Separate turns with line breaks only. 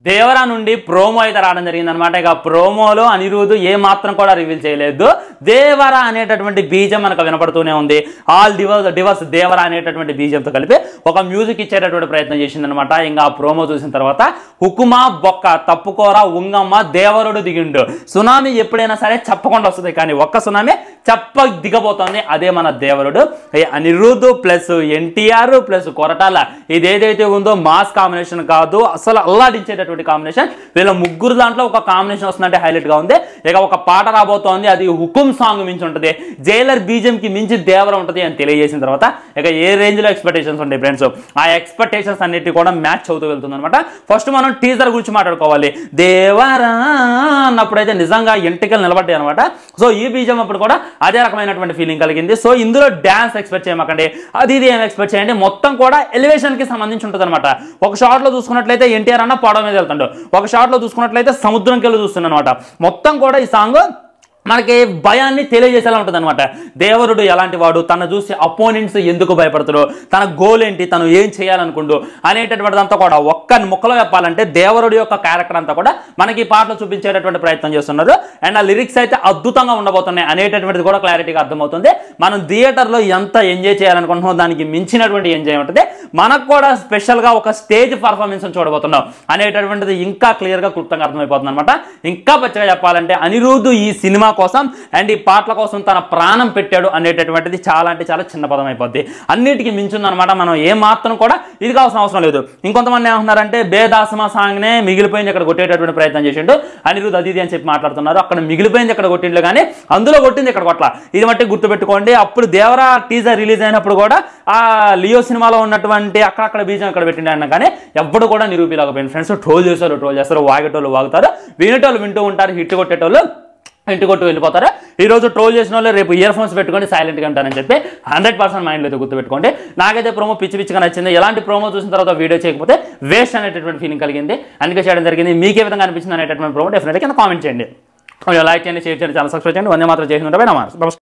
దేవరా నుండి ప్రోమో అయితే రావడం జరిగిందనమాట. ఇక ప్రోమోలో అనిరుద్ధ్ ఏ మాత్రం కూడా రివీల్ చేయలేదు. దేవరా అనేటటువంటి బీజం మనకు వినపడుతూనే ఉంది. ఆల్ డివర్స్ దేవరా అనేటటువంటి బీజంతో కలిపి ఒక మ్యూజిక్ ఇచ్చేటటువంటి ప్రయత్నం చేసిందనమాట. ఇంకా ప్రోమో చూసిన తర్వాత హుకుమా బొక్క తప్పుకోరా ఉంగమ్మ దేవరుడు దిగిండు. సునామీ ఎప్పుడైనా సరే చెప్పకుండా వస్తుంది, కానీ ఒక్క సునామీ చెప్ప దిగబోతోంది, అదే మన దేవరుడు. అనిరుద్ధ్ ప్లస్ ఎన్టీఆర్ ప్లస్ కొరటాల ఇదేదైతే ఉందో మాస్ కాంబినేషన్ కాదు, అసలు అల్లాడించేటటువంటి కాంబినేషన్. వీళ్ళ ముగ్గురు దాంట్లో ఒక కాంబినేషన్ వస్తుందంటే హైలైట్ గా ఉంది. ఇక ఒక పాట రాబోతోంది, అది హుకుం సాంగ్ మించి ఉంటుంది, జైలర్ బీజం కి మించి దేవర ఉంటుంది అని తెలియజేసిన తర్వాత ఇక ఏ రేంజ్ లో ఎక్స్పెక్టేషన్స్ ఉంటాయి ఫ్రెండ్స్, ఆ ఎక్స్పెక్టేషన్స్ అన్నిటి కూడా మ్యాచ్ అవుతూ వెళ్తుంది అనమాట. ఫస్ట్ మనం టీజర్ గురించి మాట్లాడుకోవాలి. దేవరా అన్నప్పుడైతే నిజంగా ఎంటికలు నిలబడ్డాయి అనమాట. సో ఈ బీజం అప్పుడు కూడా అదే రకమైనటువంటి ఫీలింగ్ కలిగింది. సో ఇందులో డాన్స్ ఎక్స్పెక్ట్ చేయమాకండి, అది ఇది ఏం ఎక్స్పెక్ట్ చేయండి, మొత్తం కూడా ఎలివేషన్ కి సంబంధించి ఉంటుంది అనమాట. ఒక షాట్ లో చూసుకున్నట్లయితే ఎన్టీఆర్ అన్న పడవ మీద వెళ్తాడు, ఒక షాట్ లో చూసుకున్నట్లయితే సముద్రంకి వెళ్ళి చూస్తున్నాడు అనమాట. మొత్తం కూడా ఈ సాంగ్ మనకి భయాన్ని తెలియజేసేలా ఉంటుంది అనమాట. దేవరుడు ఎలాంటి వాడు, తను చూసి అపోనెంట్స్ ఎందుకు భయపడతారు, తన గోల్ ఏంటి, తను ఏం చేయాలనుకుంటూ అనేటటువంటిదంతా కూడా ఒక్క ముక్కలో చెప్పాలంటే దేవరుడు యొక్క క్యారెక్టర్ అంతా కూడా మనకి ఈ పాటలో చూపించేటటువంటి ప్రయత్నం చేస్తున్నారు. అండ్ ఆ లిరిక్స్ అయితే అద్భుతంగా ఉండబోతున్నాయి అనేటటువంటిది కూడా క్లారిటీగా అర్థమవుతుంది. మనం థియేటర్లో ఎంత ఎంజాయ్ చేయాలనుకుంటున్నాం దానికి మించినటువంటి ఎంజాయ్ ఉంటుంది. మనకు కూడా స్పెషల్గా ఒక స్టేజ్ పర్ఫార్మెన్స్ చూడబోతున్నాం అనేటటువంటిది ఇంకా క్లియర్గా క్లుప్తంగా అర్థమైపోతుంది అనమాట. ఇంకా పచ్చగా చెప్పాలంటే అనిరుద్ధ్ ఈ సినిమా కోసం అండ్ ఈ పాటల కోసం తన ప్రాణం పెట్టాడు అనేటటువంటిది చాలా అంటే చాలా చిన్న పదం అయిపోద్ది. అన్నిటికీ మించుందనమాట. మనం ఏ మాత్రం కూడా ఇది కావాల్సిన అవసరం లేదు. ఇంకొంతమంది ఏమంటున్నారంటే బేదాసమా సాంగ్నే మిగిలిపోయింది ఇక్కడ కొట్టేటటువంటి ప్రయత్నం చేసిండు అనిరుద్ధ్, అది ఇది అని చెప్పి మాట్లాడుతున్నారు. అక్కడ మిగిలిపోయింది ఇక్కడ కొట్టిండు, కానీ అందులో కొట్టింది ఇక్కడ కొట్ల. ఇది మట్టి గుర్తుపెట్టుకోండి. అప్పుడు దేవరా టీజర్ రిలీజ్ అయినప్పుడు కూడా ఆ లియో సినిమాలో ఉన్నటువంటి అక్కడక్కడ బీజం అక్కడ పెట్టిండి అన్న, కానీ ఎప్పుడు కూడా నిరూపిలేకపోయింది ఫ్రెండ్స్. ట్రోల్ చేస్తారు, వాగేటోళ్ళు వాగుతారు, వినేటోళ్ళు వింటూ ఉంటారు, హిట్ కొట్టేటోళ్ళు ఇంటి కొట్టు వెళ్ళిపోతారు. ఈ రోజు ట్రోల్ చేసిన వాళ్ళు రేపు ఇయర్ ఫోన్స్ పెట్టుకొని సైలెంట్గా ఉంటారని చెప్పి 100% మైండ్లో అయితే గుర్తుపెట్టుకోండి. నాకైతే ప్రోమో పిచ్చిగా నచ్చింది. ఎలాంటి ప్రోమో చూసిన తర్వాత వీడియో చేయకపోతే వేస్ట్ అనేటటువంటి ఫీలింగ్ కలిగింది, అందుకే చేయడం జరిగింది. మీకు ఏ విధంగా అనిపించింది అనేటటువంటి ప్రోమో డెఫినెట్గా కింద కామెంట్ చేయండి, లైక్ చేయండి, షేర్ చేయండి, ఛానల్ సబ్స్క్రైబ్ చేయండి. వందే మాత్రం చేసి ఉంటాయి. నమస్తే.